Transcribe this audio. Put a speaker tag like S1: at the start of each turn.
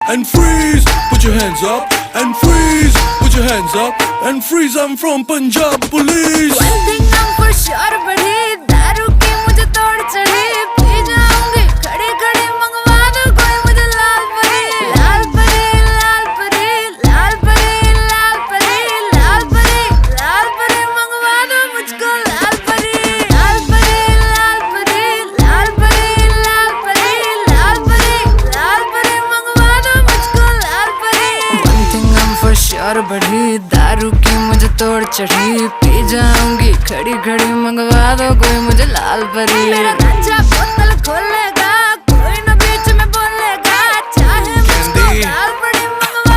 S1: and freeze. Put your hands up and freeze. Put your hands up and freeze. I'm from Punjab Police.
S2: One thing I'm for sure बढ़ी, दारू की मुझे तोड़ चढ़ी, P जाऊंगी खड़े खड़े मंगवा दो कोई मुझे लाल परी, लाल परी, लाल परी, लाल परी, लाल परी, लाल परी, लाल परी मंगवा दो मुझको लाल परी, लाल परी, लाल परी, लाल परी, लाल परी, लाल परी, लाल परी मंगवा दो मुझको लाल परी। One thing I'm for sure बढ़ी, दारू की मुझे तोड़ चढ़ी, पी जाऊंगी खड़ी खड़ी मंगवा दो कोई मुझे लाल परी। मेरा गांजा बोतल खोले